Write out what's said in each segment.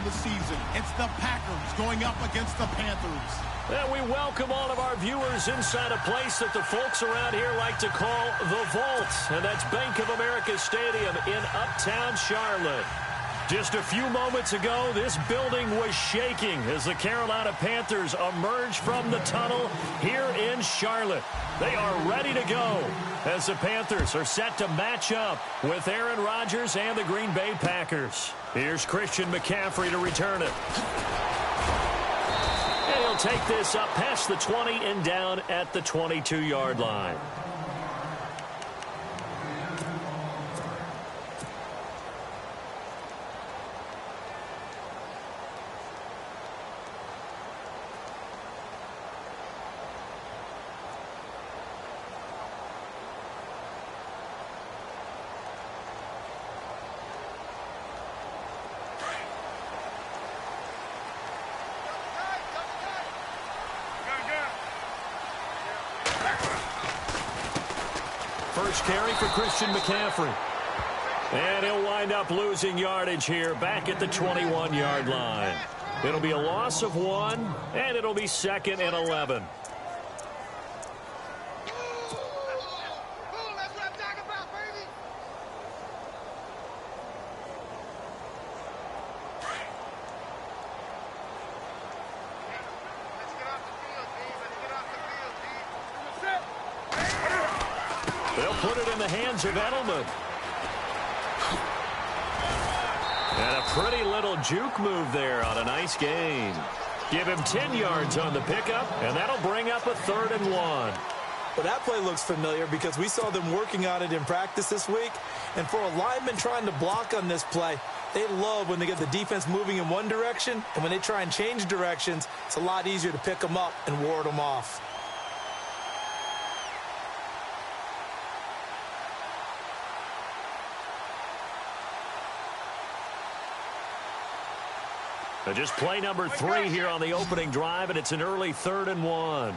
the season. It's the Packers going up against the Panthers. And we welcome all of our viewers inside a place that the folks around here like to call the Vault. And that's Bank of America Stadium in Uptown Charlotte. Just a few moments ago, this building was shaking as the Carolina Panthers emerged from the tunnel here in Charlotte. They are ready to go as the Panthers are set to match up with Aaron Rodgers and the Green Bay Packers. Here's Christian McCaffrey to return it. And he'll take this up past the 20 and down at the 22-yard line. First carry for Christian McCaffrey. And he'll wind up losing yardage here back at the 21-yard line. It'll be a loss of 1, and it'll be 2nd and 11. They'll put it in the hands of Edelman. And a pretty little juke move there on a nice gain. Give him 10 yards on the pickup, and that'll bring up a 3rd and 1. Well, that play looks familiar because we saw them working on it in practice this week. And for a lineman trying to block on this play, they love when they get the defense moving in one direction, and when they try and change directions, it's a lot easier to pick them up and ward them off. Just play number 3 here on the opening drive, and it's an early 3rd and 1.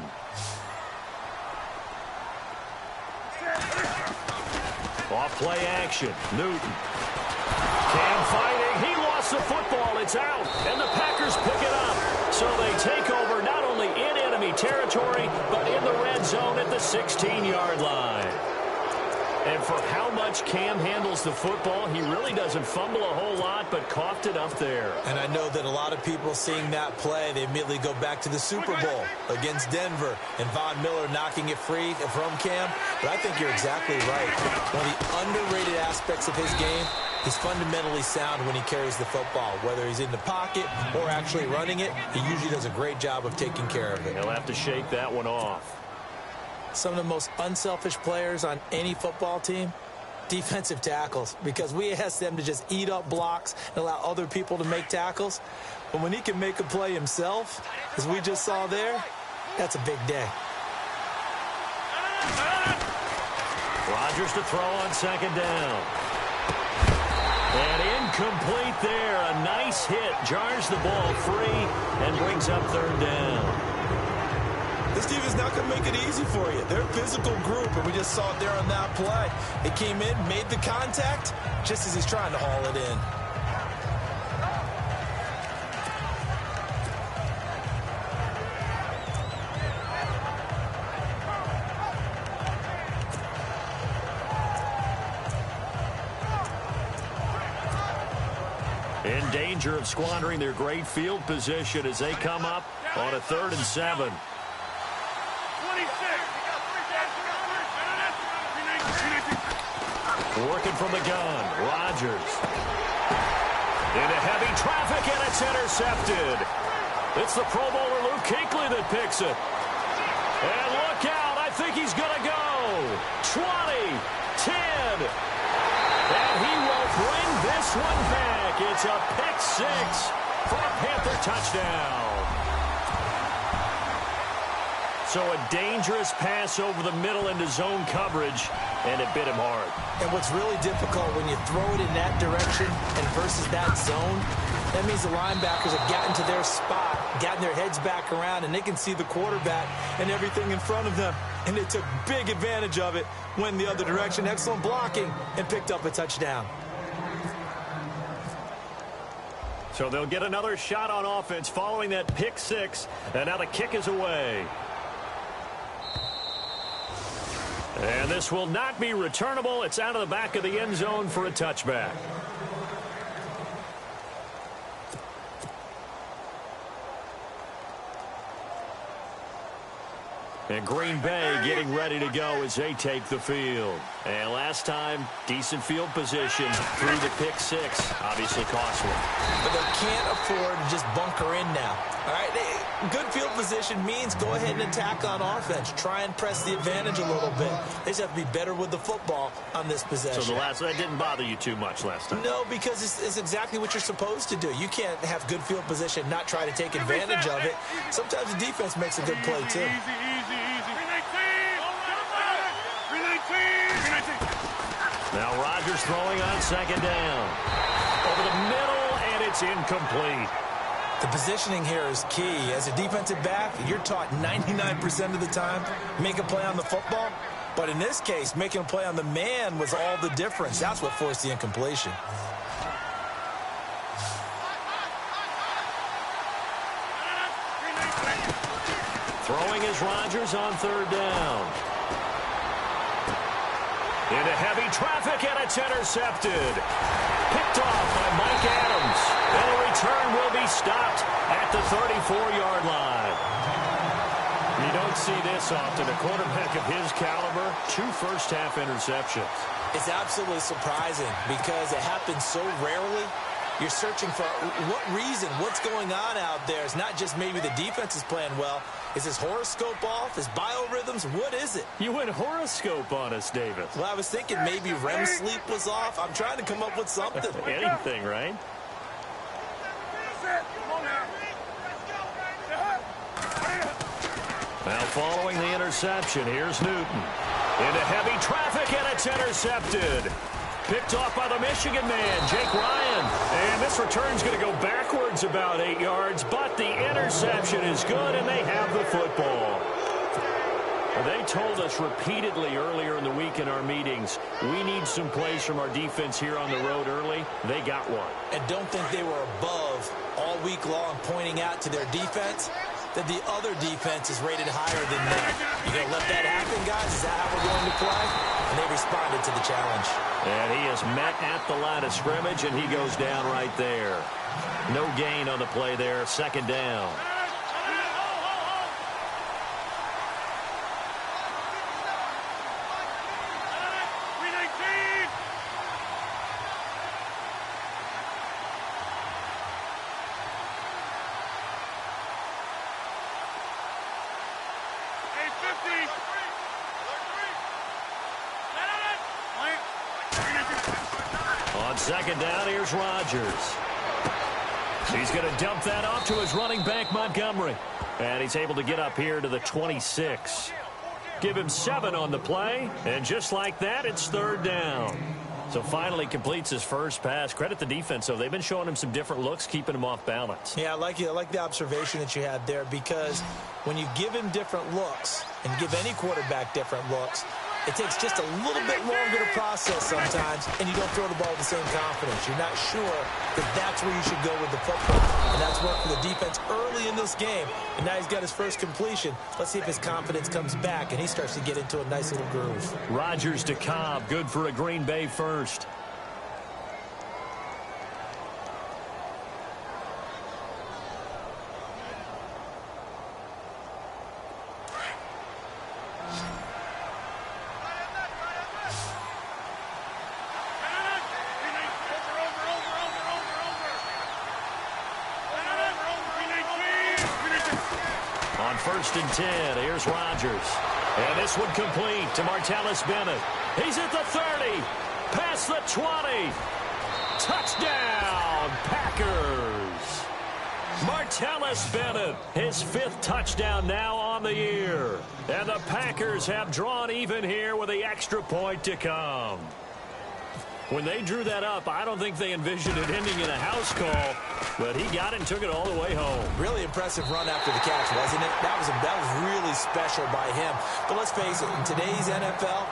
Off play action. Newton. Cam fighting. He lost the football. It's out. And the Packers pick it up. So they take over not only in enemy territory, but in the red zone at the 16-yard line. And for how much Cam handles the football, he really doesn't fumble a whole lot, but coughed it up there. And I know that a lot of people seeing that play, they immediately go back to the Super Bowl against Denver and Von Miller knocking it free from Cam. But I think you're exactly right. One of the underrated aspects of his game, he's fundamentally sound when he carries the football. Whether he's in the pocket or actually running it, he usually does a great job of taking care of it. He'll have to shake that one off. Some of the most unselfish players on any football team, defensive tackles, because we ask them to just eat up blocks and allow other people to make tackles. But when he can make a play himself, as we just saw there, that's a big day. Rodgers to throw on 2nd down. And incomplete there. A nice hit. Jars the ball free and brings up 3rd down. This team is not going to make it easy for you. They're a physical group, and we just saw it there on that play. It came in, made the contact, just as he's trying to haul it in. In danger of squandering their great field position as they come up on a 3rd and 7. Working from the gun, Rodgers. Into heavy traffic, and it's intercepted. It's the Pro Bowler Luke Kuechly that picks it. And look out, I think he's going to go. 20, 10. And he will bring this one back. It's a pick 6 for a Panther touchdown. So a dangerous pass over the middle into zone coverage, and it bit him hard. And what's really difficult when you throw it in that direction and versus that zone, that means the linebackers have gotten to their spot, gotten their heads back around, and they can see the quarterback and everything in front of them. And they took big advantage of it, went the other direction, excellent blocking, and picked up a touchdown. So they'll get another shot on offense following that pick six. And now the kick is away. And this will not be returnable. It's out of the back of the end zone for a touchback. And Green Bay getting ready to go as they take the field. And last time, decent field position through the pick six. Obviously costly. But they can't afford to just bunker in now. All right, good field position means go ahead and attack on offense. Try and press the advantage a little bit. They just have to be better with the football on this possession. So that didn't bother you too much last time? No, because it's exactly what you're supposed to do. You can't have good field position, not try to take advantage of it. Sometimes the defense makes a good play, too. Now Rodgers throwing on second down. Over the middle, and it's incomplete. The positioning here is key. As a defensive back, you're taught 99% of the time, make a play on the football. But in this case, making a play on the man was all the difference. That's what forced the incompletion. Throwing is Rodgers on third down. Into heavy traffic, and it's intercepted. Picked off by Mike Adams. And the return will be stopped at the 34-yard line. You don't see this often. A quarterback of his caliber, 2 first-half interceptions. It's absolutely surprising because it happens so rarely. You're searching for what reason, what's going on out there. It's not just maybe the defense is playing well. Is his horoscope off? His biorhythms? What is it? You went horoscope on us, David. Well, I was thinking maybe REM sleep was off. I'm trying to come up with something. Anything, right? Now following the interception, here's Newton. Into heavy traffic, and it's intercepted. Picked off by the Michigan man, Jake Ryan. And this return's going to go backwards about 8 yards, but the interception is good, and they have the football. They told us repeatedly earlier in the week in our meetings, we need some plays from our defense here on the road early. They got one. And don't think they were above all week long pointing out to their defense that the other defense is rated higher than them. You going to let that happen, guys? Is that how we're going to play? And they responded to the challenge. And he is met at the line of scrimmage, and he goes down right there. No gain on the play there, second down. On second down, here's Rodgers. He's going to dump that off to his running back, Montgomery. And he's able to get up here to the 26. Give him 7 on the play. And just like that, it's third down. So finally completes his first pass. Credit the defense, though. They've been showing him some different looks, keeping him off balance. Yeah, I like the observation that you had there, because when you give him different looks and give any quarterback different looks, it takes just a little bit longer to process sometimes, and you don't throw the ball with the same confidence. You're not sure that that's where you should go with the football. And that's worked for the defense early in this game. And now he's got his first completion. Let's see if his confidence comes back, and he starts to get into a nice little groove. Rodgers to Cobb, good for a Green Bay first. First and 10. Here's Rodgers. And this one complete to Martellus Bennett. He's at the 30. Past the 20. Touchdown, Packers. Martellus Bennett, his 5th touchdown now on the year. And the Packers have drawn even here with the extra point to come. When they drew that up, I don't think they envisioned it ending in a house call, but he got it and took it all the way home. Really impressive run after the catch, wasn't it? That was really special by him. But let's face it, in today's NFL,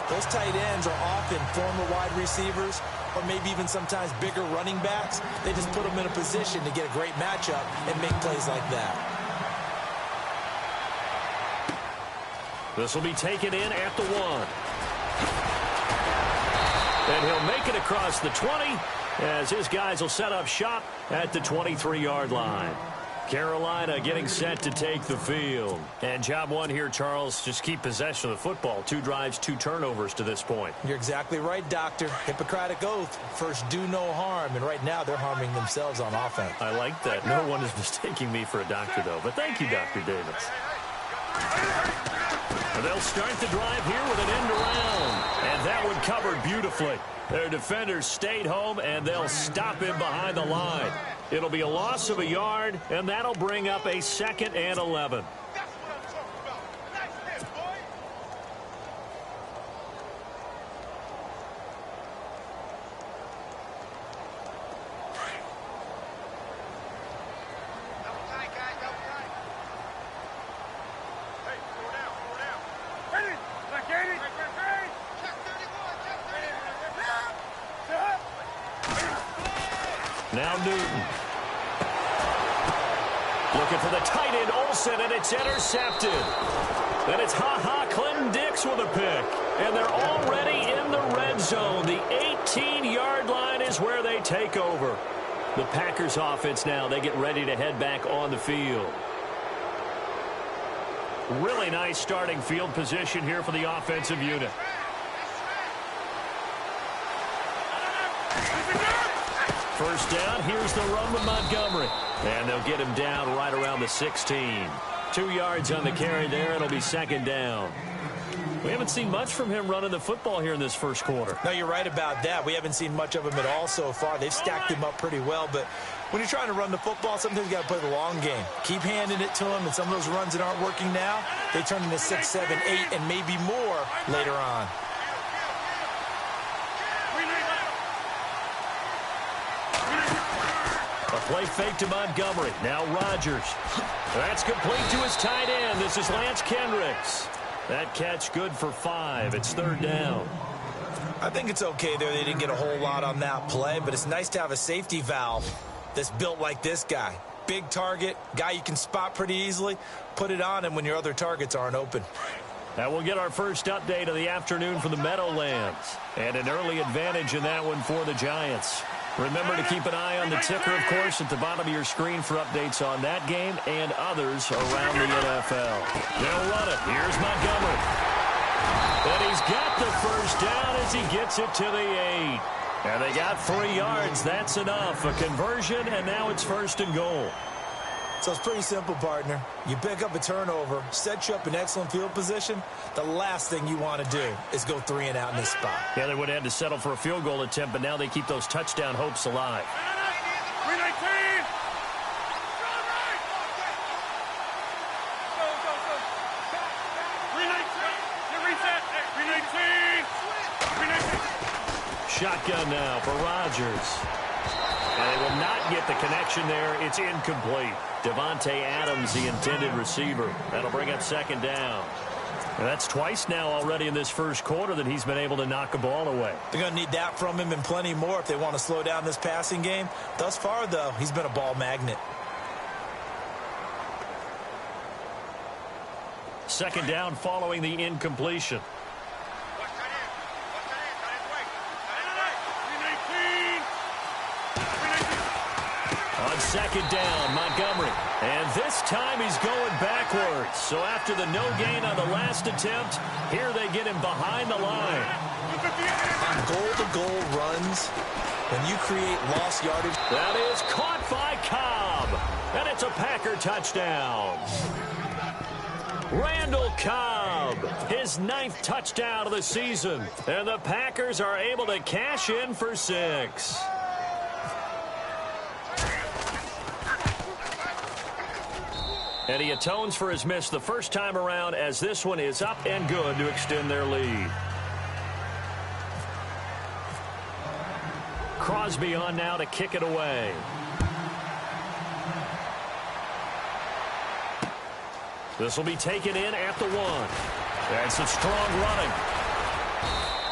Those tight ends are often former wide receivers or maybe even sometimes bigger running backs. They just put them in a position to get a great matchup and make plays like that. This will be taken in at the 1. And he'll make it across the 20 as his guys will set up shop at the 23-yard line. Carolina getting set to take the field. And job one here, Charles, just keep possession of the football. 2 drives, 2 turnovers to this point. You're exactly right, Doctor. Hippocratic oath. First, do no harm. And right now, they're harming themselves on offense. I like that. No one is mistaking me for a doctor, though. But thank you, Dr. Davis. And they'll start the drive here with an end around. And that one covered beautifully. Their defenders stayed home, and they'll stop him behind the line. It'll be a loss of a yard, and that'll bring up a 2nd and 11. Now Newton. Looking for the tight end, Olsen, and it's intercepted. And it's Clinton Dix with a pick. And they're already in the red zone. The 18-yard line is where they take over. The Packers offense now, they get ready to head back on the field. Really nice starting field position here for the offensive unit. First down, here's the run with Montgomery. And they'll get him down right around the 16. 2 yards on the carry there. It'll be 2nd down. We haven't seen much from him running the football here in this first quarter. No, you're right about that. We haven't seen much of him at all so far. They've stacked him up pretty well. But when you're trying to run the football, sometimes you got to play the long game. Keep handing it to him. And some of those runs that aren't working now, they turn into 6, 7, 8, and maybe more later on. A play fake to Montgomery. Now Rodgers. That's complete to his tight end. This is Lance Kendricks. That catch good for 5. It's 3rd down. I think it's okay there. They didn't get a whole lot on that play, but it's nice to have a safety valve that's built like this guy. Big target, guy you can spot pretty easily. Put it on him when your other targets aren't open. Now we'll get our first update of the afternoon from the Meadowlands. And an early advantage in that one for the Giants. Remember to keep an eye on the ticker, of course, at the bottom of your screen for updates on that game and others around the NFL. They'll run it. Here's Montgomery. And he's got the first down as he gets it to the 8. And they got 3 yards. That's enough. A conversion, and now it's 1st and goal. So it's pretty simple, partner. You pick up a turnover, set you up in excellent field position. The last thing you want to do is go 3 and out in this spot. Yeah, they would have had to settle for a field goal attempt, but now they keep those touchdown hopes alive. Shotgun now for Rodgers. And they will not get the connection there. It's incomplete. Devontae Adams, the intended receiver. That'll bring up 2nd down. And that's twice now already in this first quarter that he's been able to knock a ball away. They're going to need that from him and plenty more if they want to slow down this passing game. Thus far, though, he's been a ball magnet. 2nd down following the incompletion. On 2nd down, Montgomery. And this time he's going backwards. So after the no gain on the last attempt, here they get him behind the line. On goal-to-goal runs, when you create lost yardage. That is caught by Cobb. And it's a Packer touchdown. Randall Cobb, his 9th touchdown of the season. And the Packers are able to cash in for 6. And he atones for his miss the first time around as this one is up and good to extend their lead. Crosby on now to kick it away. This will be taken in at the 1. That's some strong running.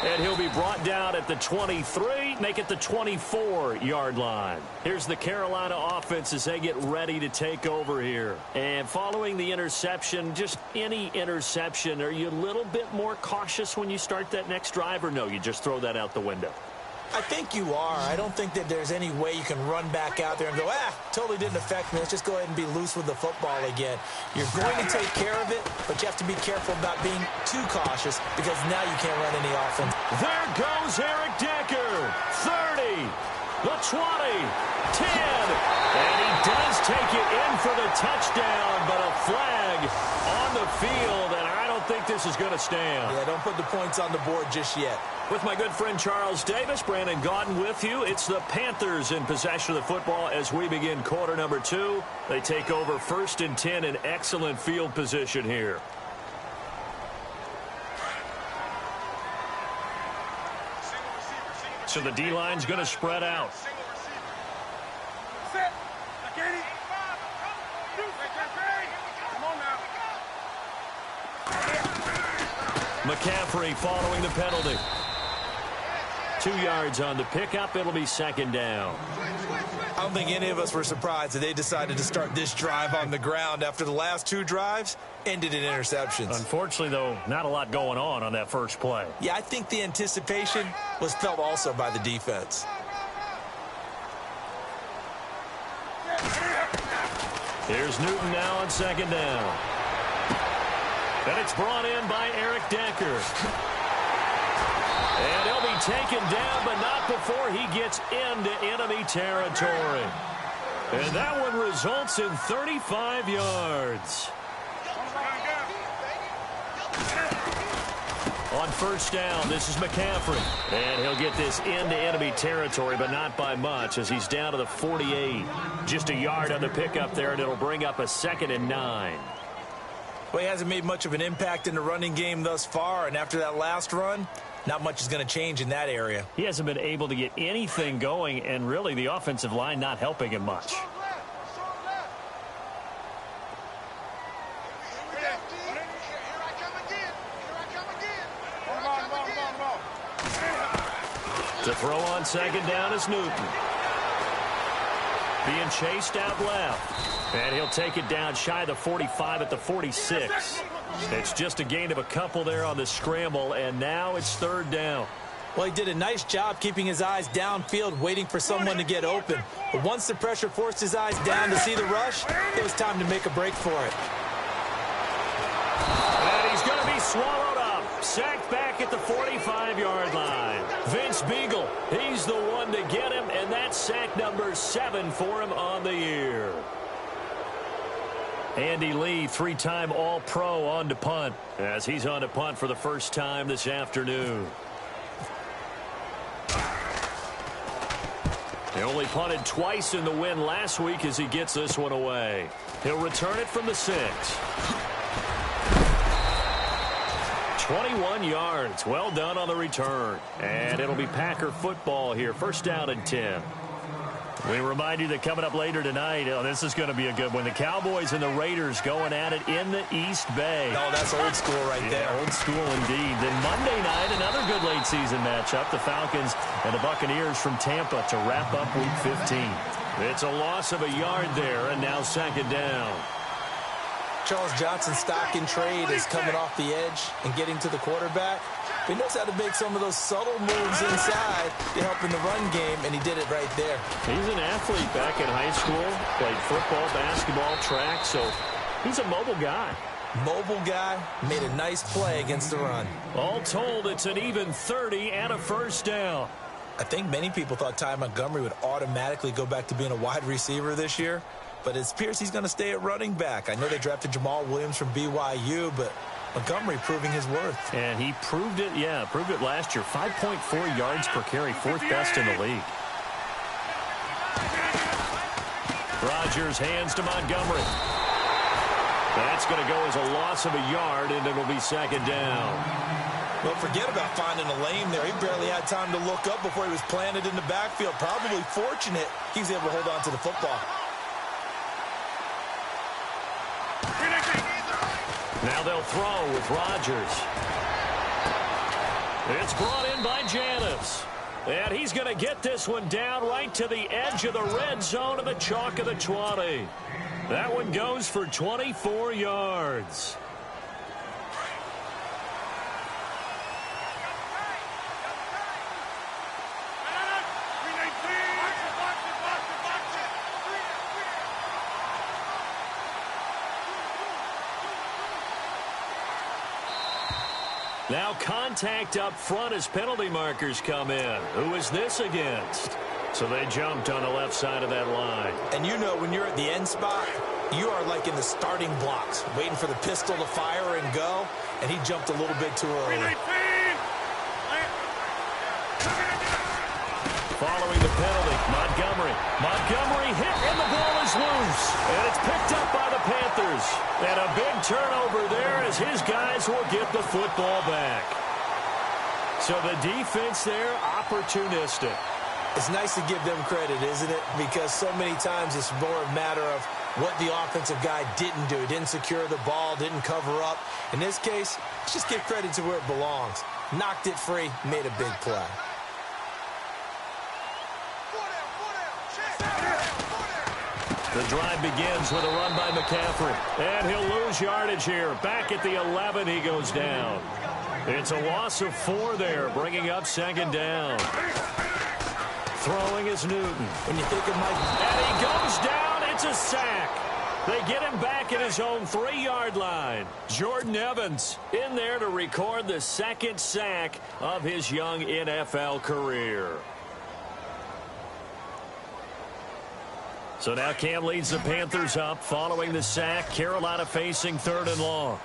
And he'll be brought down at the 23, make it the 24-yard line. Here's the Carolina offense as they get ready to take over here. And following the interception, just any interception, are you a little bit more cautious when you start that next drive, or no, you just throw that out the window? I think you are. I don't think that there's any way you can run back out there and go, totally didn't affect me. Let's just go ahead and be loose with the football again. You're going to take care of it, but you have to be careful about being too cautious because now you can't run any offense. There goes Eric Decker. 30, the 20, 10. And he does take it in for the touchdown, but a flag on the field, and I don't think this is going to stand. Yeah, don't put the points on the board just yet. With my good friend Charles Davis, Brandon Gaudin with you. It's the Panthers in possession of the football as we begin quarter number 2. They take over 1st and 10 in excellent field position here. So the D-line's going to spread out. McCaffrey following the penalty. 2 yards on the pickup. It'll be 2nd down. I don't think any of us were surprised that they decided to start this drive on the ground after the last 2 drives ended in interceptions. Unfortunately, though, not a lot going on that first play. Yeah, I think the anticipation was felt also by the defense. Here's Newton now on 2nd down. And it's brought in by Eric Decker. And he'll be taken down, but not before he gets into enemy territory. And that one results in 35 yards. On 1st down, this is McCaffrey. And he'll get this into enemy territory, but not by much as he's down to the 48. Just a yard on the pickup there, and it'll bring up a 2nd and 9. Well, he hasn't made much of an impact in the running game thus far, and after that last run, not much is going to change in that area. He hasn't been able to get anything going, and really the offensive line not helping him much. To throw on 2nd down is Newton. Being chased out left. And he'll take it down shy of the 45 at the 46. It's just a gain of a couple there on the scramble, and now it's 3rd down. Well, he did a nice job keeping his eyes downfield, waiting for someone to get open. But once the pressure forced his eyes down to see the rush, it was time to make a break for it. And he's going to be swallowed up. Sacked back at the 45-yard line. Vince Beagle, he's the one to get him, and that's sack number 7 for him on the year. Andy Lee, 3-time All-Pro on to punt, as he's on to punt for the first time this afternoon. He only punted twice in the win last week as he gets this one away. He'll return it from the 6. 21 yards. Well done on the return. And it'll be Packer football here. 1st down and 10. We remind you that coming up later tonight, this is going to be a good one. The Cowboys and the Raiders going at it in the East Bay. Oh, that's old school right there. Old school indeed. Then Monday night, another good late season matchup. The Falcons and the Buccaneers from Tampa to wrap up Week 15. It's a loss of a yard there, and now 2nd down. Charles Johnson's stock in trade is coming off the edge and getting to the quarterback. He knows how to make some of those subtle moves inside to help in the run game, and he did it right there. He's an athlete back in high school, played football, basketball, track, so he's a mobile guy. Mobile guy, made a nice play against the run. All told, it's an even 30 and a 1st down. I think many people thought Ty Montgomery would automatically go back to being a wide receiver this year, but it appears he's going to stay at running back. I know they drafted Jamal Williams from BYU, but Montgomery proving his worth. And he proved it, proved it last year. 5.4 yards per carry, 4th best in the league. Rodgers hands to Montgomery. That's going to go as a loss of a yard, and it'll be 2nd down. Well, forget about finding a lane there. He barely had time to look up before he was planted in the backfield. Probably fortunate he was able to hold on to the football. Now they'll throw with Rodgers. It's brought in by Janis. And he's going to get this one down right to the edge of the red zone of the chalk of the 20. That one goes for 24 yards. Now contact up front as penalty markers come in. Who is this against? So they jumped on the left side of that line. And you know when you're at the end spot, you are like in the starting blocks, waiting for the pistol to fire and go, and he jumped a little bit too early. Following the penalty, Montgomery hit, and the ball is loose. And it's picked up by the Panthers. And a big turnover there as his guys will get the football back. So the defense there, opportunistic. It's nice to give them credit, isn't it? Because so many times it's more a matter of what the offensive guy didn't do. He didn't secure the ball, didn't cover up. In this case, let's just give credit to where it belongs. Knocked it free, made a big play. The drive begins with a run by McCaffrey. And he'll lose yardage here. Back at the 11, he goes down. It's a loss of 4 there, bringing up second down. Throwing is Newton. When you think of Mike. And he goes down. It's a sack. They get him back at his own 3-yard line. Jordan Evans in there to record the second sack of his young NFL career. So now Cam leads the Panthers up following the sack. Carolina facing 3rd and long.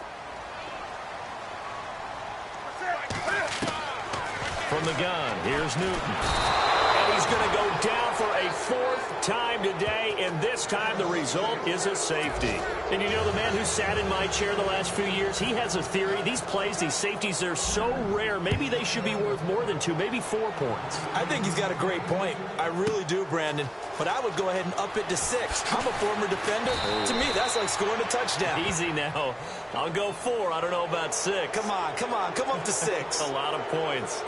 From the gun, here's Newton. And he's going to go down for a 4th time today, and this time the result is a safety. And you know, the man who sat in my chair the last few years, he has a theory. These plays, these safeties, they're so rare. Maybe they should be worth more than 2, maybe 4 points. I think he's got a great point. I really do, Brandon. But I would go ahead and up it to 6. I'm a former defender. To me, that's like scoring a touchdown. Easy now. I'll go 4. I don't know about 6. Come on. Come up to 6. A lot of points.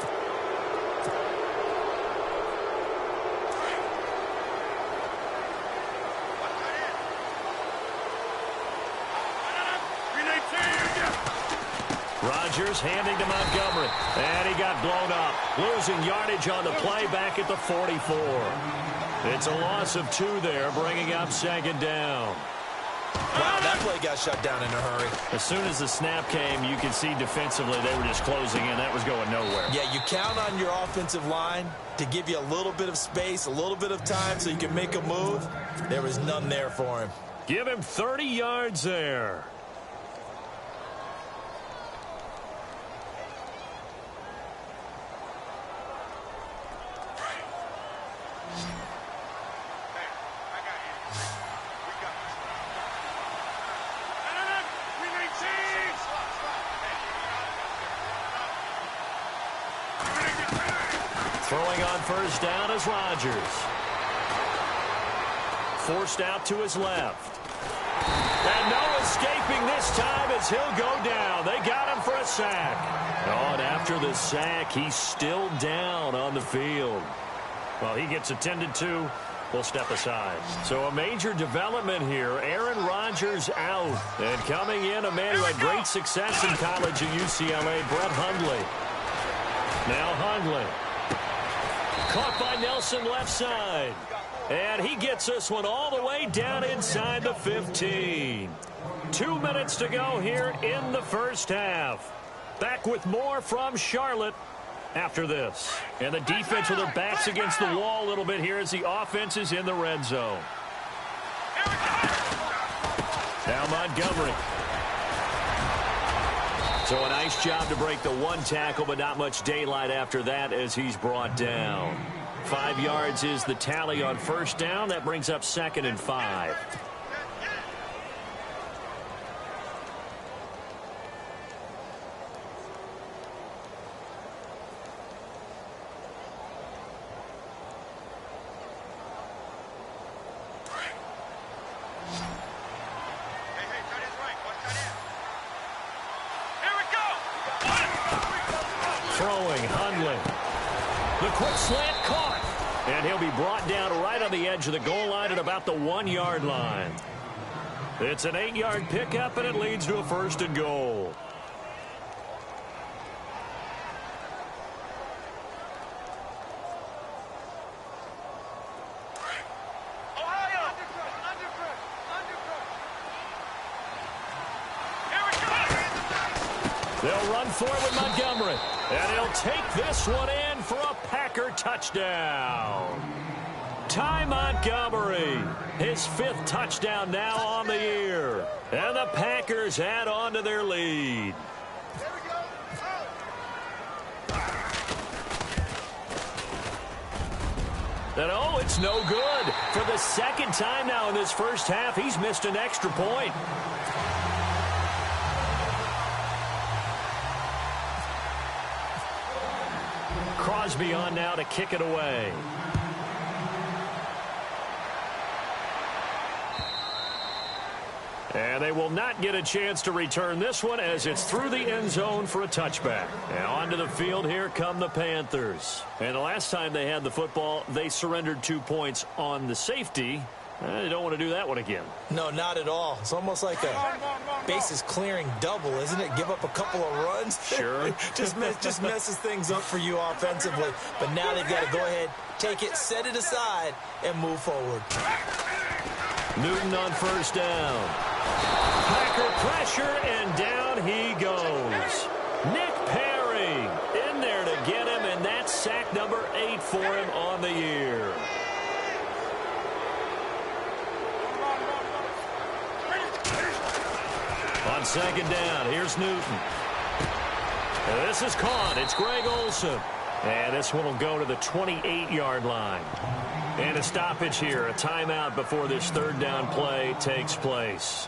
Rodgers handing to Montgomery. And he got blown up. Losing yardage on the play back at the 44. It's a loss of 2 there, bringing up second down. Wow, that play got shut down in a hurry. As soon as the snap came, you could see defensively they were just closing in. That was going nowhere. Yeah, you count on your offensive line to give you a little bit of space, a little bit of time so you can make a move. There was none there for him. Give him 30 yards there. Throwing on first down is Rodgers. Forced out to his left. And no escaping this time as he'll go down. They got him for a sack. Oh, and after the sack, he's still down on the field. Well, he gets attended to. We'll step aside. So a major development here. Aaron Rodgers out. And coming in, a man who had great success in college at UCLA, Brett Hundley. Now Hundley. Caught by Nelson left side. And he gets this one all the way down inside the 15. 2 minutes to go here in the first half. Back with more from Charlotte after this. And the defense with their backs against the wall a little bit here as the offense is in the red zone. Now Montgomery. So a nice job to break the 1 tackle, but not much daylight after that as he's brought down. 5 yards is the tally on first down. That brings up 2nd and 5. throwing, Hundley. The quick slant caught. And he'll be brought down right on the edge of the goal line at about the 1-yard line. It's an 8-yard pickup, and it leads to a 1st and goal. They'll run for it with Montgomery. And he'll take this one in for a Packer touchdown. Ty Montgomery, his 5th touchdown now on the year. And the Packers add on to their lead. And oh, it's no good. For the 2nd time now in this first half, he's missed an extra point. Crosby on now to kick it away. And they will not get a chance to return this one as it's through the end zone for a touchback. And onto the field here come the Panthers. And the last time they had the football, they surrendered 2 points on the safety. They don't want to do that one again. No, not at all. It's almost like a bases clearing double, isn't it? Give up a couple of runs. Sure. just messes things up for you offensively. But now they've got to go ahead, take it, set it aside, and move forward. Newton on 1st down. Packer pressure, and down he goes. Nick Perry in there to get him, and that's sack number 8 for him on the year. On 2nd down, here's Newton. And this is caught. It's Greg Olsen. And this one will go to the 28-yard line. And a stoppage here, a timeout before this 3rd down play takes place.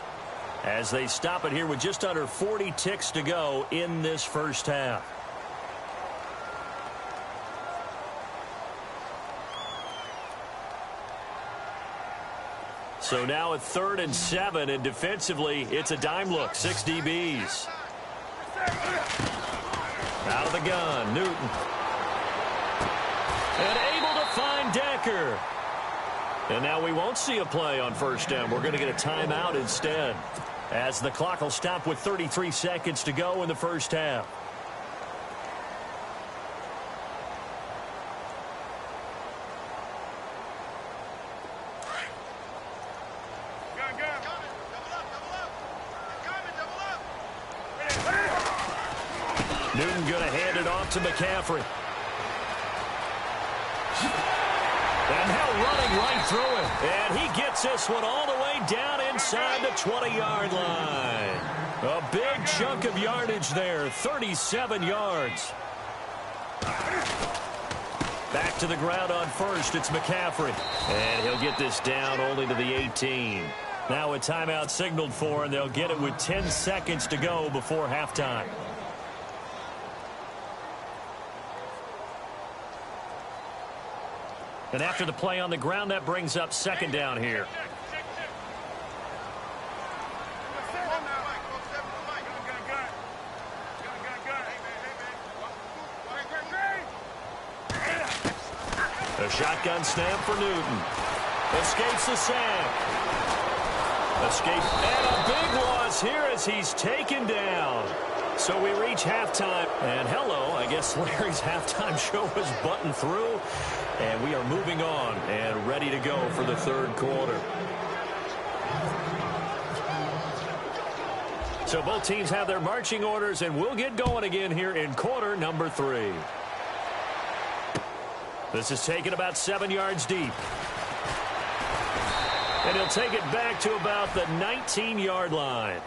As they stop it here with just under 40 ticks to go in this first half. So now at 3rd and 7, and defensively, it's a dime look. 6 DBs. Out of the gun, Newton. And able to find Decker. And now we won't see a play on 1st down. We're going to get a timeout instead, as the clock will stop with 33 seconds to go in the first half. Newton going to hand it off to McCaffrey. And now running right through him. And he gets this one all the way down inside the 20-yard line. A big chunk of yardage there, 37 yards. Back to the ground on 1st, it's McCaffrey. And he'll get this down only to the 18. Now a timeout signaled for, and they'll get it with 10 seconds to go before halftime. And after the play on the ground, that brings up 2nd down here. A shotgun snap for Newton. Escapes the sack. Escape, and a big loss here as he's taken down. So we reach halftime, and hello, I guess Larry's halftime show was buttoned through, and we are moving on and ready to go for the 3rd quarter. So both teams have their marching orders, and we'll get going again here in quarter number 3. This is taken about 7 yards deep. And he'll take it back to about the 19-yard line.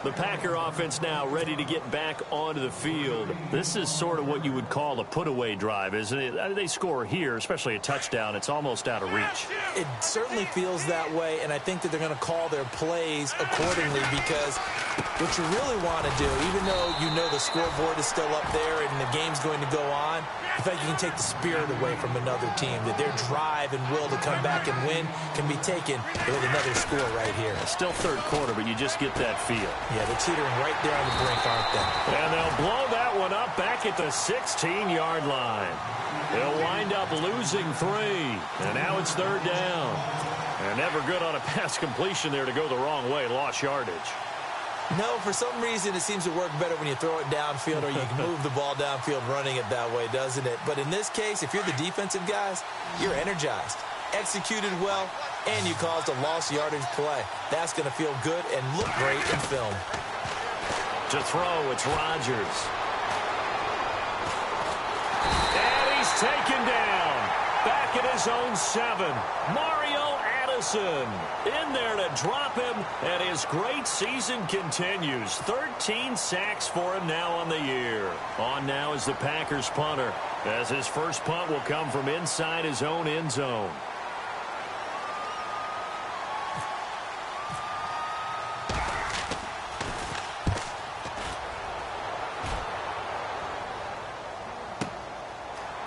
The Packer offense now ready to get back onto the field. This is sort of what you would call a put-away drive, isn't it? They score here, especially a touchdown. It's almost out of reach. It certainly feels that way, and I think that they're going to call their plays accordingly, because what you really want to do, even though you know the scoreboard is still up there and the game's going to go on, in fact, you can take the spirit away from another team, that their drive and will to come back and win can be taken with another score right here. It's still 3rd quarter, but you just get that feel. Yeah, they're teetering right there on the brink, aren't they? And they'll blow that one up back at the 16-yard line. They'll wind up losing 3. And now it's 3rd down. And never good on a pass completion there to go the wrong way. Lost yardage. No, for some reason it seems to work better when you throw it downfield or you can move the ball downfield running it that way, doesn't it? But in this case, if you're the defensive guys, you're energized, executed well, and you caused a lost yardage play. That's going to feel good and look great in film. To throw, it's Rodgers. And he's taken down. Back at his own 7. Mario Addison in there to drop him, and his great season continues. 13 sacks for him now on the year. On now is the Packers punter, as his first punt will come from inside his own end zone.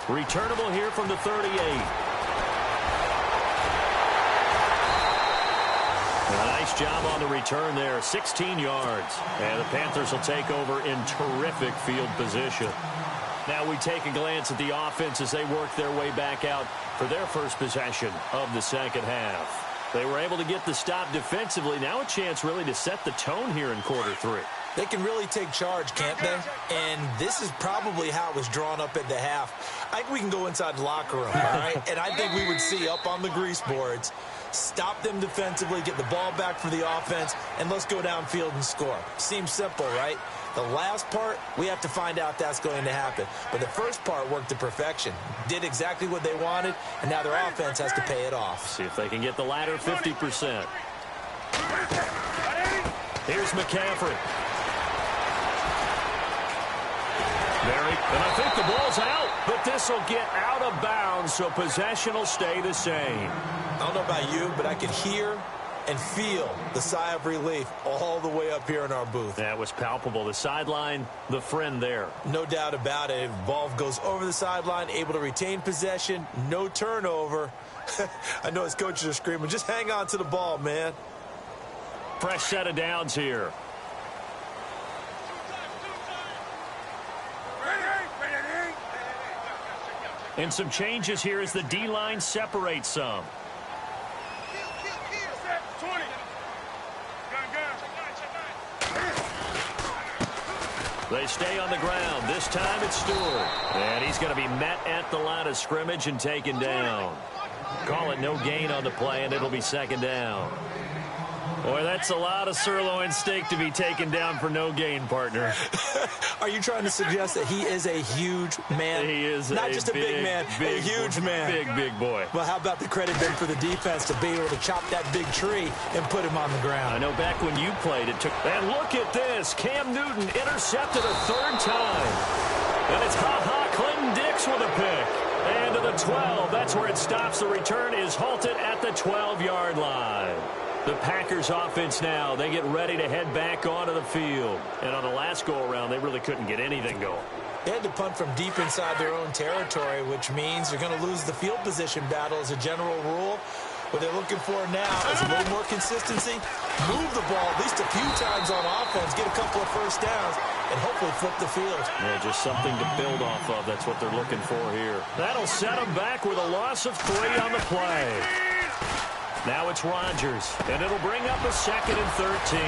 Returnable here from the 38. A nice job on the return there, 16 yards. And the Panthers will take over in terrific field position. Now we take a glance at the offense as they work their way back out for their first possession of the second half. They were able to get the stop defensively. Now a chance really to set the tone here in quarter 3. They can really take charge, can't they? And this is probably how it was drawn up at the half. I think we can go inside the locker room, all right? And I think we would see up on the grease boards, stop them defensively, get the ball back for the offense, and let's go downfield and score. Seems simple, right? The last part, we have to find out if that's going to happen. But the first part worked to perfection. Did exactly what they wanted, and now their offense has to pay it off. See if they can get the latter 50%. Here's McCaffrey. And I think the ball's out, but this will get out of bounds, so possession will stay the same. I don't know about you, but I could hear and feel the sigh of relief all the way up here in our booth. That was palpable. The sideline, the friend there. No doubt about it. Ball goes over the sideline, able to retain possession, no turnover. I know his coaches are screaming, just hang on to the ball, man. Fresh set of downs here. And some changes here as the D-line separates some. They stay on the ground. This time it's Stewart. And he's going to be met at the line of scrimmage and taken down. Call it no gain on the play, and it'll be 2nd down. Boy, that's a lot of sirloin steak to be taken down for no gain, partner. Are you trying to suggest that he is a huge man? He is not just a big man, a huge man. Big boy. Well, how about the credit then for the defense to be able to chop that big tree and put him on the ground? I know back when you played, it took... And look at this. Cam Newton intercepted a 3rd time. And it's Clinton Dix with a pick. And to the 12. That's where it stops. The return is halted at the 12-yard line. The Packers offense now, they get ready to head back onto the field. And on the last go-around, they really couldn't get anything going. They had to punt from deep inside their own territory, which means they're going to lose the field position battle as a general rule. What they're looking for now is a little more consistency, move the ball at least a few times on offense, get a couple of first downs, and hopefully flip the field. Yeah, just something to build off of. That's what they're looking for here. That'll set them back with a loss of 3 on the play. Now it's Rodgers, and it'll bring up a 2nd and 13.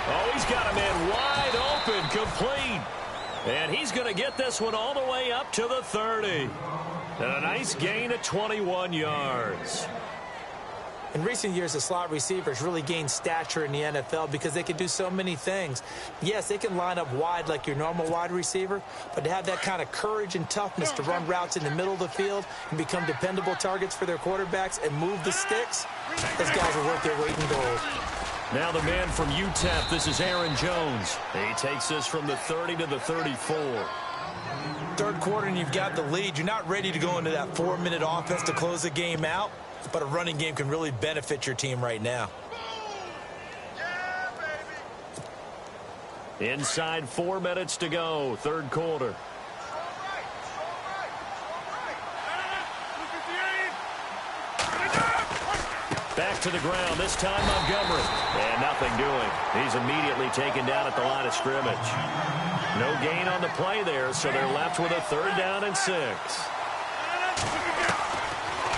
Oh, he's got a man wide open, complete. And he's going to get this one all the way up to the 30. And a nice gain of 21 yards. In recent years, the slot receivers really gained stature in the NFL because they can do so many things. Yes, they can line up wide like your normal wide receiver, but to have that kind of courage and toughness to run routes in the middle of the field and become dependable targets for their quarterbacks and move the sticks, those guys are worth their weight in gold. Now the man from UTEP, this is Aaron Jones. He takes this from the 30 to the 34. 3rd quarter and you've got the lead. You're not ready to go into that 4-minute offense to close the game out, but a running game can really benefit your team right now. Inside 4 minutes to go, 3rd quarter. Back knocked to the ground. This time Montgomery. And nothing doing. He's immediately taken down at the line of scrimmage. No gain on the play there, so they're left with a 3rd down and 6.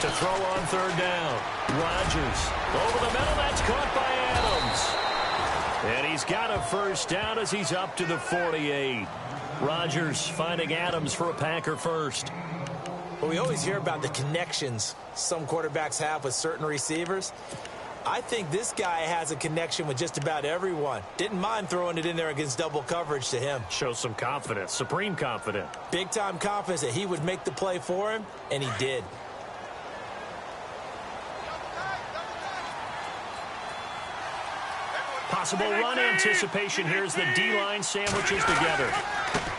To throw on 3rd down. Rodgers over the middle. That's caught by Adams. And he's got a 1st down as he's up to the 48. Rodgers finding Adams for a Packer first. Well, we always hear about the connections some quarterbacks have with certain receivers. I think this guy has a connection with just about everyone. Didn't mind throwing it in there against double coverage to him. Shows some confidence, supreme confidence. Big-time confidence that he would make the play for him, and he did. Possible run anticipation here as the D-line sandwiches together.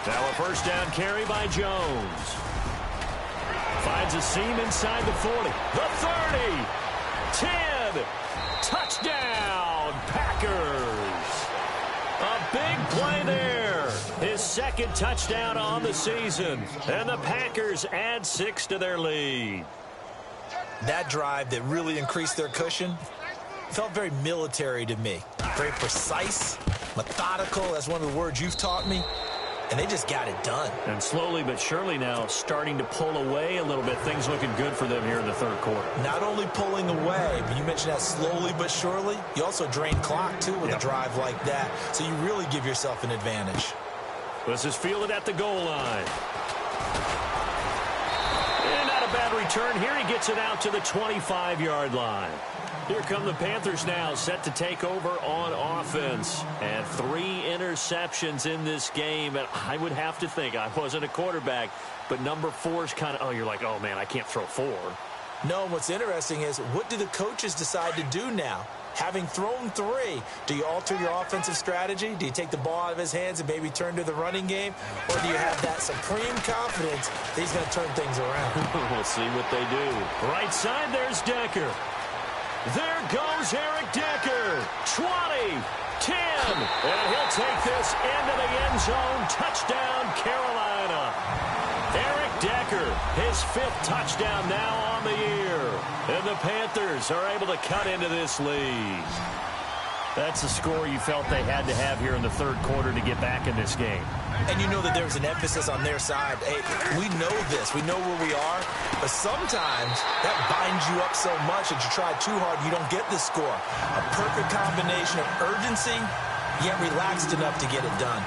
Now a 1st down carry by Jones. Finds a seam inside the 40. The 30. 10. Touchdown, Packers. A big play there. His 2nd touchdown on the season. And the Packers add 6 to their lead. That drive that really increased their cushion felt very military to me. Very precise, methodical. That's one of the words you've taught me. And they just got it done. And slowly but surely now starting to pull away a little bit. Things looking good for them here in the 3rd quarter. Not only pulling away, but you mentioned that slowly but surely. You also drain clock, too, with a drive like that. So you really give yourself an advantage. This is fielded at the goal line. And not a bad return here. He gets it out to the 25-yard line. Here come the Panthers now, set to take over on offense. And 3 interceptions in this game. And I would have to think, I wasn't a quarterback, but number 4 is kind of, you're like, oh, man, I can't throw 4. No, what's interesting is, what do the coaches decide to do now? Having thrown 3, do you alter your offensive strategy? Do you take the ball out of his hands and maybe turn to the running game? Or do you have that supreme confidence that he's going to turn things around? We'll see what they do. Right side, there's Decker. There goes Eric Decker. 20, 10, and he'll take this into the end zone. Touchdown, Carolina. Eric Decker, his 5th touchdown now on the year. And the Panthers are able to cut into this lead. That's a score you felt they had to have here in the 3rd quarter to get back in this game. And you know that there's an emphasis on their side. Hey, we know this. We know where we are. But sometimes that binds you up so much that you try too hard, you don't get the score. A perfect combination of urgency, yet relaxed enough to get it done.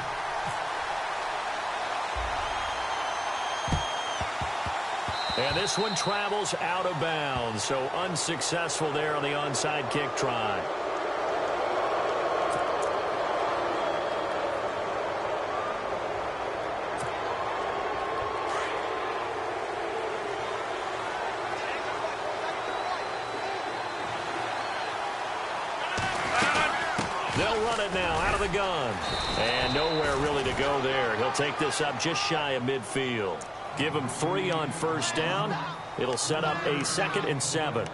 And this one travels out of bounds. So unsuccessful there on the onside kick try. They'll run it now out of the gun. And nowhere really to go there. He'll take this up just shy of midfield. Give him 3 on 1st down. It'll set up a 2nd and 7.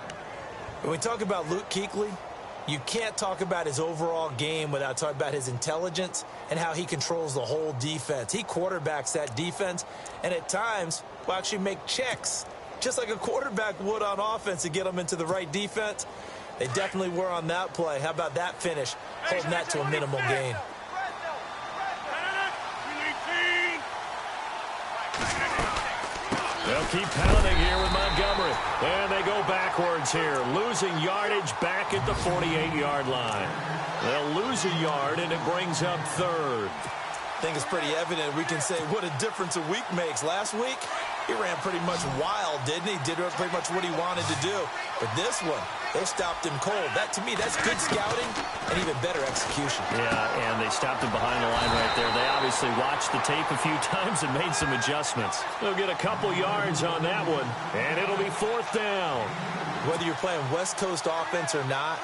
When we talk about Luke Kuechly, you can't talk about his overall game without talking about his intelligence and how he controls the whole defense. He quarterbacks that defense and at times will actually make checks, just like a quarterback would on offense to get them into the right defense. They definitely were on that play. How about that finish? Holding that to a minimal gain. They'll keep pounding here with Montgomery. And they go backwards here. Losing yardage back at the 48-yard line. They'll lose a yard, and it brings up 3rd. I think it's pretty evident we can say what a difference a week makes. Last week, he ran pretty much wild, didn't he? Did pretty much what he wanted to do. But this one, they stopped him cold. That, to me, that's good scouting and even better execution. Yeah, and they stopped him behind the line right there. They obviously watched the tape a few times and made some adjustments. They'll get a couple yards on that one, and it'll be 4th down. Whether you're playing West Coast offense or not,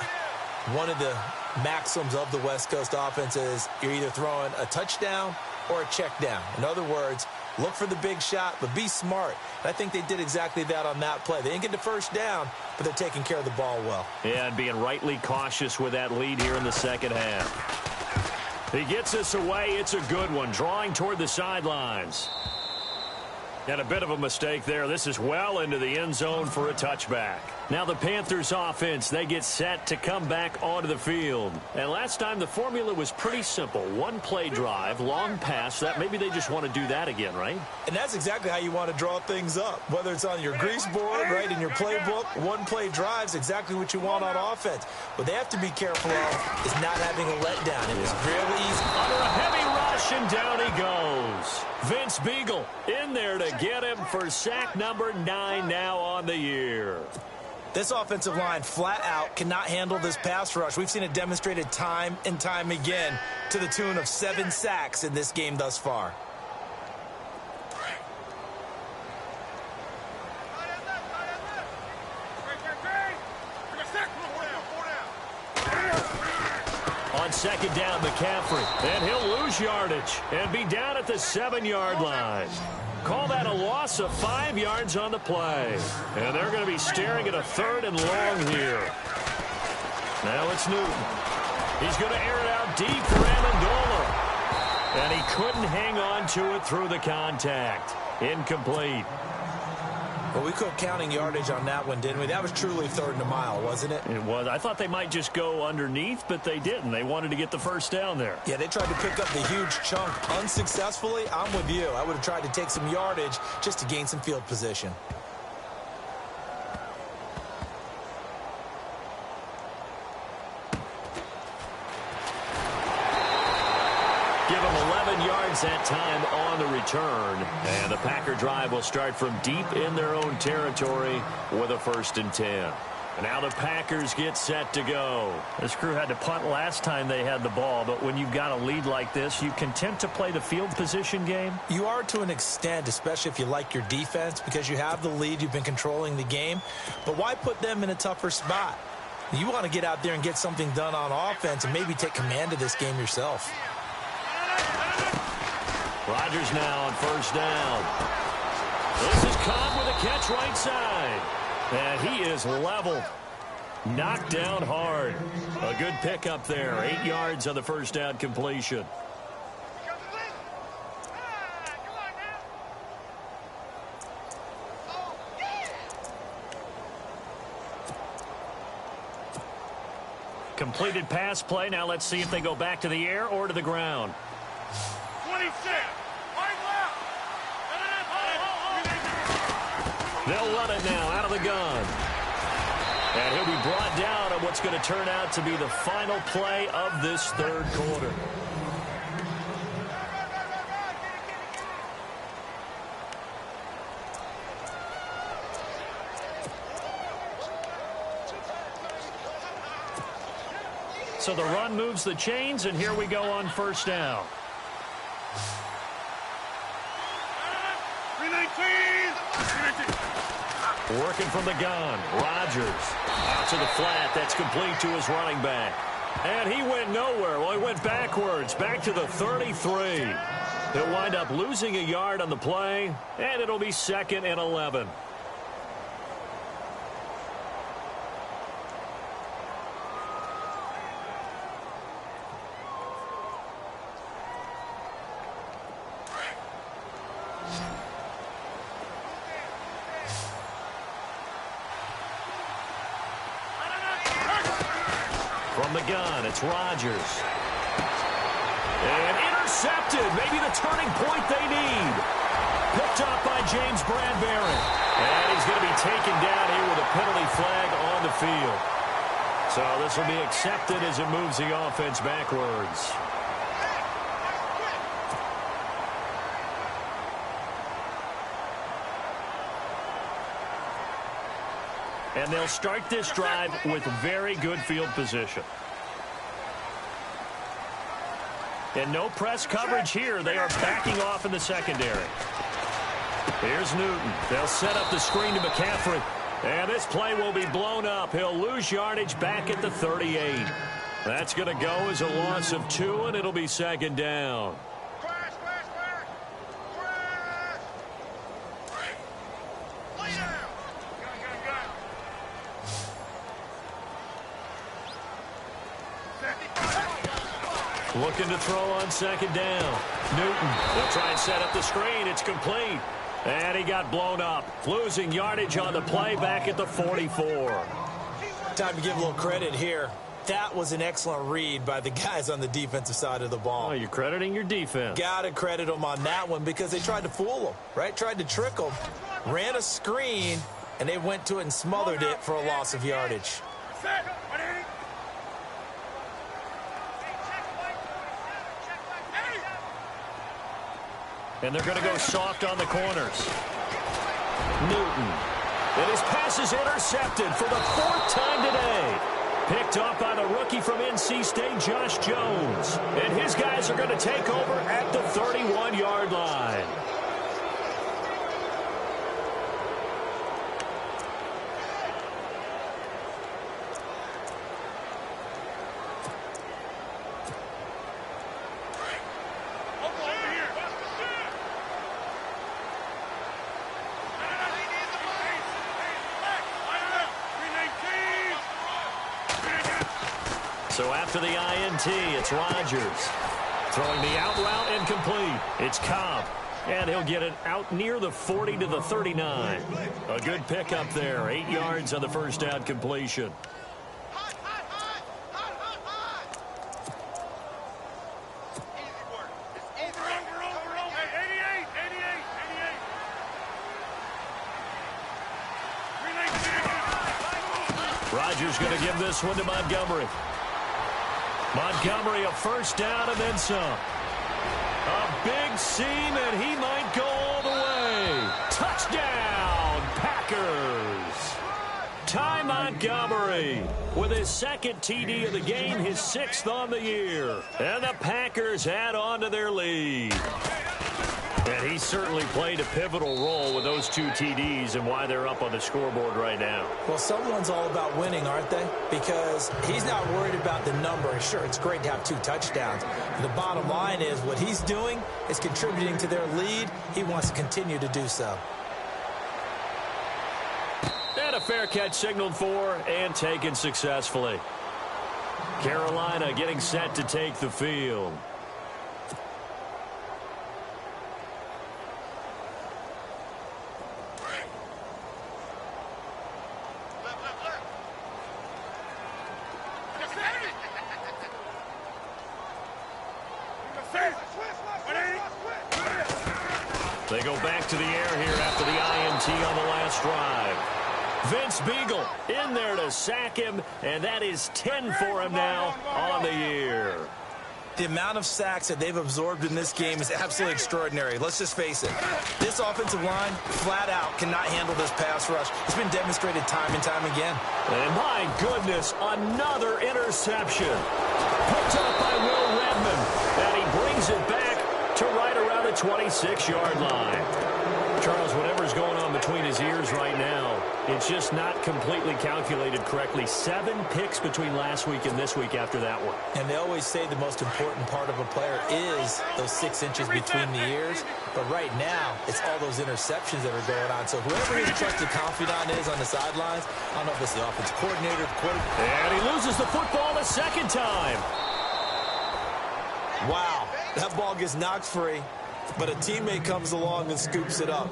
one of the maxims of the West Coast offense is you're either throwing a touchdown or a check down. In other words, look for the big shot, but be smart. And I think they did exactly that on that play. They didn't get the 1st down, but they're taking care of the ball well. Yeah, and being rightly cautious with that lead here in the 2nd half. He gets this away. It's a good one, drawing toward the sidelines. And a bit of a mistake there. This is well into the end zone for a touchback. Now the Panthers offense, they get set to come back onto the field. And last time the formula was pretty simple. One play drive, long pass. That maybe they just want to do that again, right? And that's exactly how you want to draw things up. Whether it's on your grease board, right, in your playbook, one play drive is exactly what you want on offense. What they have to be careful of is not having a letdown. It was really easy. Under a heavy rush, and down he goes. Vince Beagle in there to get him for sack number 9 now on the year. This offensive line flat out cannot handle this pass rush. We've seen it demonstrated time and time again to the tune of 7 sacks in this game thus far. On second down, McCaffrey, and he'll lose yardage and be down at the 7-yard line. Call that a loss of 5 yards on the play. And they're going to be staring at a 3rd and long here. Now it's Newton. He's going to air it out deep for Amendola. And he couldn't hang on to it through the contact. Incomplete. Well, we quit counting yardage on that one, didn't we? That was truly 3rd and a mile, wasn't it? It was. I thought they might just go underneath, but they didn't. They wanted to get the first down there. Yeah, they tried to pick up the huge chunk unsuccessfully. I'm with you. I would have tried to take some yardage just to gain some field position. Give them 11 yards that time on the return. And the Packer drive will start from deep in their own territory with a 1st and 10. And now the Packers get set to go. This crew had to punt last time they had the ball, but when you've got a lead like this, you content to play the field position game? You are to an extent, especially if you like your defense, because you have the lead, you've been controlling the game. But why put them in a tougher spot? You want to get out there and get something done on offense and maybe take command of this game yourself. Rodgers now on 1st down. This is Cobb with a catch right side. And he is leveled. Knocked down hard. A good pickup there. 8 yards on the 1st down completion. Completed pass play. Now let's see if they go back to the air or to the ground. 26. They'll run it now out of the gun. And he'll be brought down on what's going to turn out to be the final play of this 3rd quarter. So the run moves the chains, and here we go on 1st down. 319. Working from the gun. Rodgers out to the flat. That's complete to his running back. And he went nowhere. Well, he went backwards. Back to the 33. He'll wind up losing a yard on the play, and it'll be 2nd and 11. From the gun, it's Rodgers. And intercepted. Maybe the turning point they need. Picked up by James Bradbury. And he's going to be taken down here with a penalty flag on the field. So this will be accepted as it moves the offense backwards. And they'll start this drive with very good field position. And no press coverage here. They are backing off in the secondary. Here's Newton. They'll set up the screen to McCaffrey. And this play will be blown up. He'll lose yardage back at the 38. That's going to go as a loss of 2, and it'll be 2nd down. Looking to throw on 2nd down. Newton, they'll try and set up the screen. It's complete. And he got blown up, losing yardage on the play back at the 44. Time to give a little credit here. That was an excellent read by the guys on the defensive side of the ball. Oh, you're crediting your defense. Got to credit them on that one because they tried to fool them, right? Tried to trick them, ran a screen, and they went to it and smothered it for a loss of yardage. And they're going to go soft on the corners. Newton. And his pass is intercepted for the 4th time today. Picked up by the rookie from NC State, Josh Jones. And his guys are going to take over at the 31-yard line. So after the INT, it's Rodgers. Throwing the out route incomplete. It's Cobb. And he'll get it out near the 40 to the 39. A good pickup there. 8 yards on the first down completion. Rodgers going to give this one to Montgomery. Montgomery a first down and then some. A big seam, and he might go all the way. Touchdown, Packers. Ty Montgomery with his 2nd TD of the game, his 6th on the year. And the Packers add on to their lead. And he certainly played a pivotal role with those 2 TDs and why they're up on the scoreboard right now. Well, someone's all about winning, aren't they? Because he's not worried about the number. Sure, it's great to have 2 touchdowns. But the bottom line is what he's doing is contributing to their lead. He wants to continue to do so. And a fair catch signaled for and taken successfully. Carolina getting set to take the field. They go back to the air here after the INT on the last drive. Vince Beagle in there to sack him, and that is 10 for him now on the year. The amount of sacks that they've absorbed in this game is absolutely extraordinary. Let's just face it. This offensive line, flat out, cannot handle this pass rush. It's been demonstrated time and time again. And my goodness, another interception. Picked up by Will Redmond, and he brings it back to right around the 26-yard line. Charles, whatever's going on between his ears right now, it's just not completely calculated correctly. 7 picks between last week and this week after that one. And they always say the most important part of a player is those 6 inches between the ears. But right now, it's all those interceptions that are going on. So whoever his trusted confidant is on the sidelines, I don't know if it's the offensive coordinator, the quarterback. And he loses the football a 2nd time. Wow, that ball gets knocked free, but a teammate comes along and scoops it up.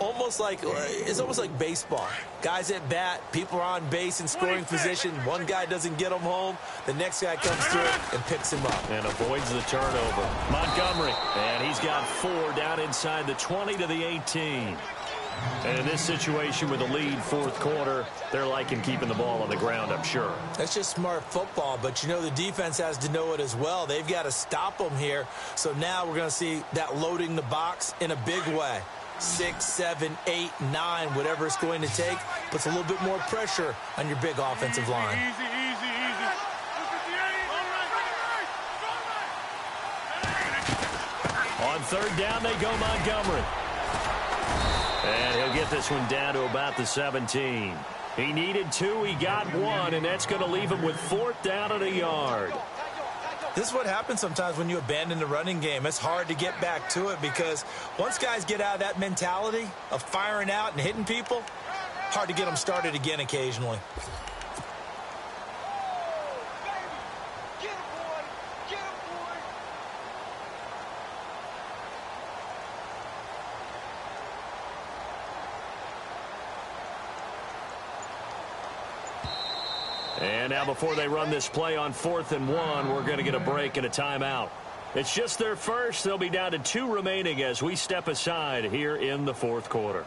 It's almost like baseball. Guys at bat, people are on base in scoring position. One guy doesn't get them home. The next guy comes through and picks him up. And avoids the turnover. Montgomery, and he's got 4 down inside the 20 to the 18. And in this situation with the lead 4th quarter, they're liking keeping the ball on the ground, I'm sure. That's just smart football, but you know the defense has to know it as well. They've got to stop them here. So now we're going to see that loading the box in a big way. 6, 7, 8, 9, whatever it's going to take, puts a little bit more pressure on your big offensive line. Easy. On 3rd down, they go Montgomery. And he'll get this one down to about the 17. He needed 2, he got 1, and that's going to leave him with 4th down and a yard. This is what happens sometimes when you abandon the running game. It's hard to get back to it because once guys get out of that mentality of firing out and hitting people, hard to get them started again occasionally. And now before they run this play on 4th and 1, we're going to get a break and a timeout. It's just their first. They'll be down to 2 remaining as we step aside here in the 4th quarter.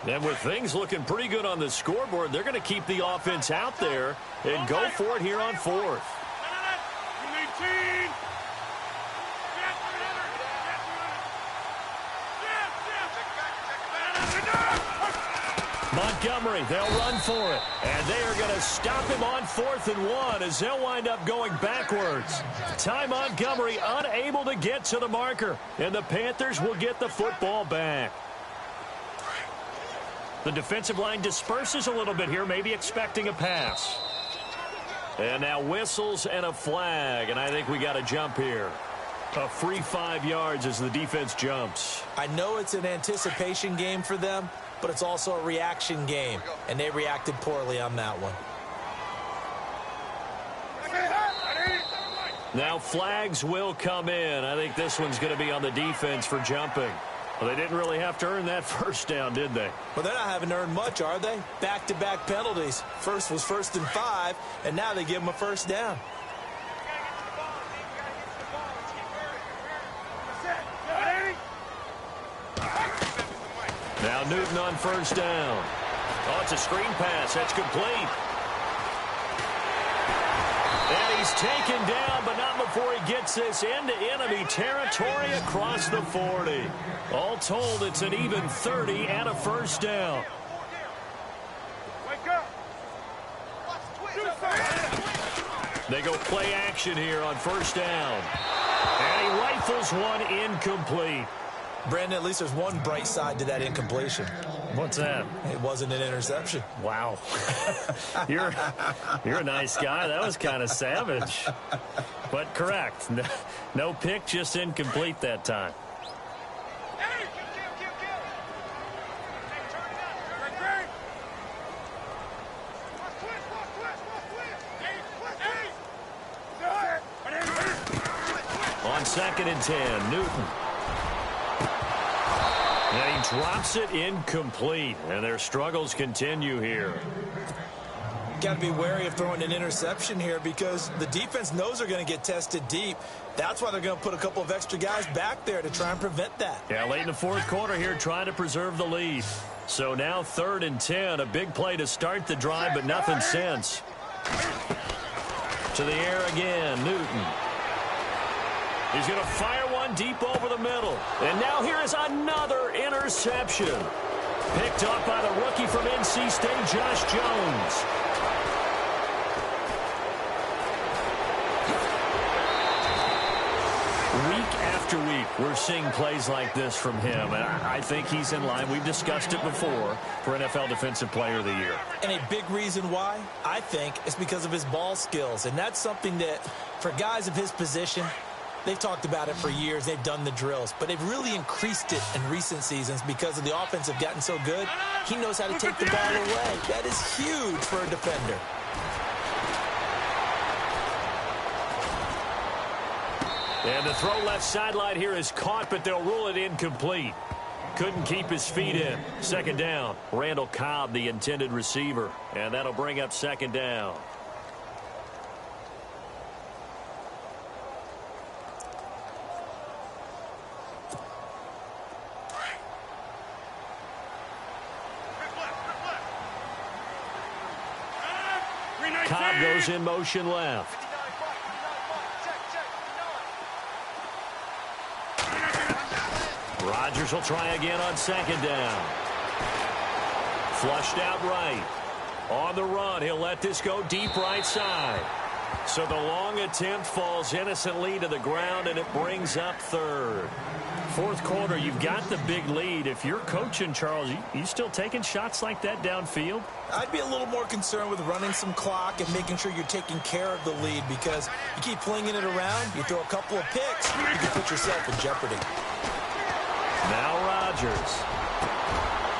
And with things looking pretty good on the scoreboard, they're going to keep the offense out there and go for it here on 4th. Montgomery, they'll run for it. And they are going to stop him on 4th and 1 as they'll wind up going backwards. Ty Montgomery unable to get to the marker. And the Panthers will get the football back. The defensive line disperses a little bit here, maybe expecting a pass. And now whistles and a flag, and I think we got a jump here. A free 5 yards as the defense jumps. I know it's an anticipation game for them, but it's also a reaction game, and they reacted poorly on that one. Now flags will come in. I think this one's going to be on the defense for jumping. Well, they didn't really have to earn that first down, did they? Well, they're not having to earn much, are they? Back-to-back penalties. First was 1st and 5, and now they give them a first down. Now Newton on 1st down. Oh, it's a screen pass. That's complete. And he's taken down, but not before he gets this into enemy territory across the 40. All told, it's an even 30 and a first down. They go play action here on 1st down. And he rifles one incomplete. Brandon, at least there's one bright side to that incompletion. What's that? It wasn't an interception. Wow. You're a nice guy. That was kind of savage. But correct. No pick, just incomplete that time. On 2nd and 10, Newton. And he drops it incomplete, and their struggles continue here. Got to be wary of throwing an interception here because the defense knows they're going to get tested deep. That's why they're going to put a couple of extra guys back there to try and prevent that. Yeah, late in the 4th quarter here, trying to preserve the lead. So now 3rd and 10, a big play to start the drive, but nothing since. To the air again, Newton. He's going to fire one deep over the middle. And now here is another interception. Picked up by the rookie from NC State, Josh Jones. Week after week, we're seeing plays like this from him. And I think he's in line. We've discussed it before for NFL Defensive Player of the Year. And a big reason why, I think, is because of his ball skills. And that's something that, for guys of his position, they've talked about it for years. They've done the drills. But they've really increased it in recent seasons because of the offense have gotten so good. He knows how to take the ball away. That is huge for a defender. And the throw left sideline here is caught, but they'll rule it incomplete. Couldn't keep his feet in. 2nd down. Randall Cobb, the intended receiver. And that'll bring up 2nd down. Cobb goes in motion left. Rodgers will try again on 2nd down. Flushed out right. On the run, he'll let this go deep right side. So the long attempt falls innocently to the ground, and it brings up third. Fourth quarter, you've got the big lead. If you're coaching, Charles, you still taking shots like that downfield? I'd be a little more concerned with running some clock and making sure you're taking care of the lead, because you keep flinging it around, you throw a couple of picks, you can put yourself in jeopardy. Now Rodgers.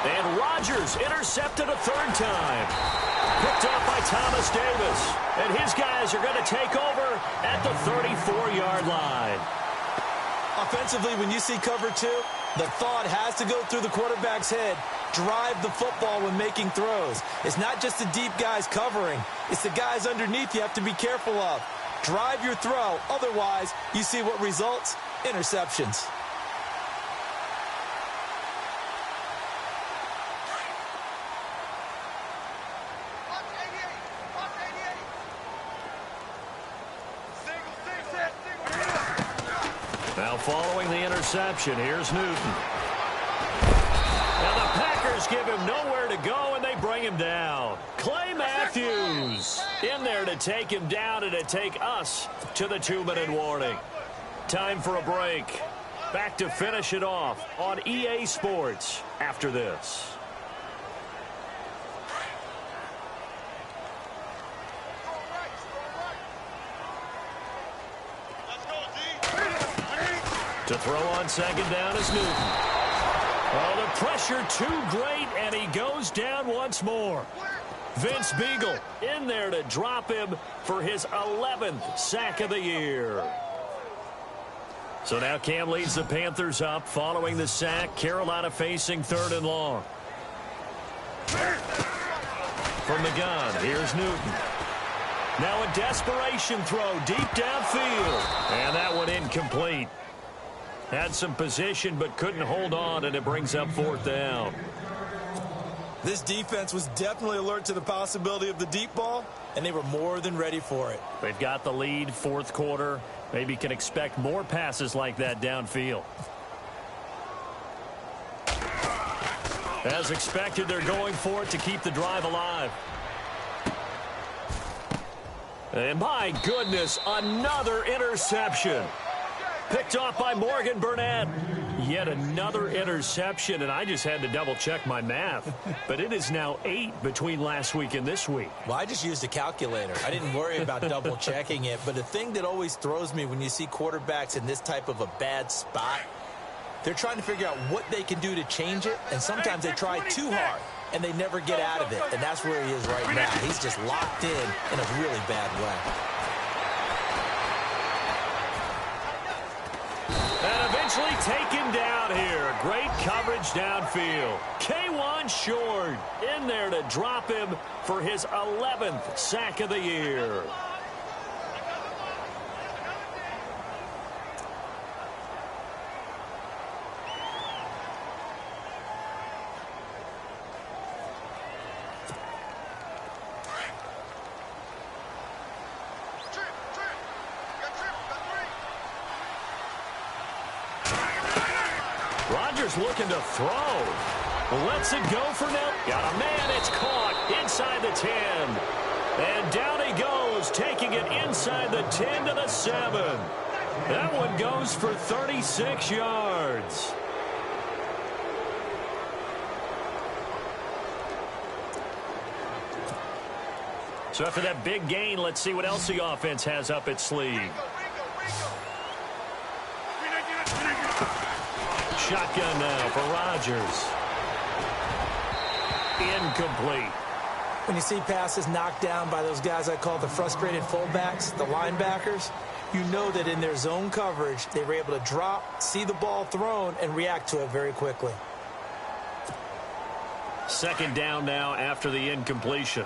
And Rodgers intercepted a third time. Picked off by Thomas Davis. And his guys are going to take over at the 34-yard line. Offensively, when you see cover two, the thought has to go through the quarterback's head. Drive the football when making throws. It's not just the deep guys covering. It's the guys underneath you have to be careful of. Drive your throw. Otherwise, you see what results? Interceptions. Now following the interception, here's Newton. Now the Packers give him nowhere to go, and they bring him down. Clay Matthews in there to take him down and to take us to the 2-minute warning. Time for a break. Back to finish it off on EA Sports after this. To throw on second down is Newton. Oh, the pressure too great, and he goes down once more. Vince Beagle in there to drop him for his 11th sack of the year. So now Cam leads the Panthers up following the sack. Carolina facing 3rd and long. From the gun, here's Newton. Now a desperation throw deep downfield. And that one incomplete. Had some position but couldn't hold on, and it brings up 4th down. This defense was definitely alert to the possibility of the deep ball, and they were more than ready for it. They've got the lead, 4th quarter. Maybe can expect more passes like that downfield. As expected, they're going for it to keep the drive alive. And my goodness, another interception. Picked off by Morgan Burnett. Yet another interception, and I just had to double-check my math. But it is now 8 between last week and this week. Well, I just used a calculator. I didn't worry about double-checking it. But the thing that always throws me when you see quarterbacks in this type of a bad spot, they're trying to figure out what they can do to change it, and sometimes they try too hard, and they never get out of it. And that's where he is right now. He's just locked in a really bad way. And eventually taken down here. Great coverage downfield. K1 Short in there to drop him for his 11th sack of the year. Rodgers looking to throw. Lets it go for now. Got a man. It's caught inside the 10. And down he goes, taking it inside the 10 to the 7. That one goes for 36 yards. So after that big gain, let's see what else the offense has up its sleeve. Shotgun now for Rodgers. Incomplete. When you see passes knocked down by those guys I call the frustrated fullbacks, the linebackers, you know that in their zone coverage, they were able to drop, see the ball thrown, and react to it very quickly. Second down now after the incompletion.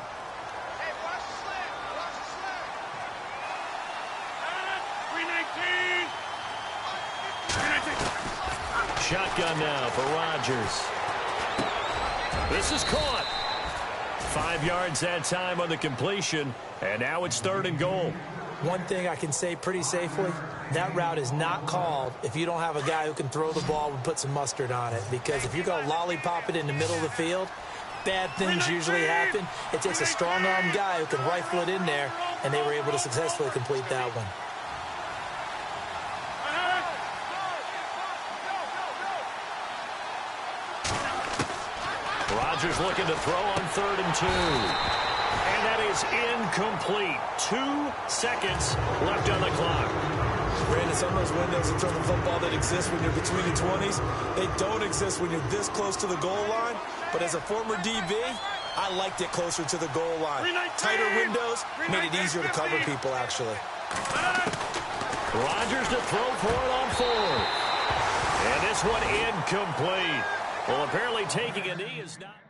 Shotgun now for Rodgers. This is caught. 5 yards that time on the completion, and now it's 3rd and goal. One thing I can say pretty safely, that route is not called if you don't have a guy who can throw the ball and put some mustard on it. Because if you're going to lollipop it in the middle of the field, bad things usually happen. It takes a strong-arm guy who can rifle it in there, and they were able to successfully complete that one. Rodgers looking to throw on 3rd and 2. And that is incomplete. 2 seconds left on the clock. Brandon, some of those windows in terms of football that exist when you're between the 20s, they don't exist when you're this close to the goal line. But as a former DB, I liked it closer to the goal line. Tighter windows made it easier to cover people, actually. Rodgers to throw for it on 4th. And this one incomplete. Well, apparently taking a knee is not...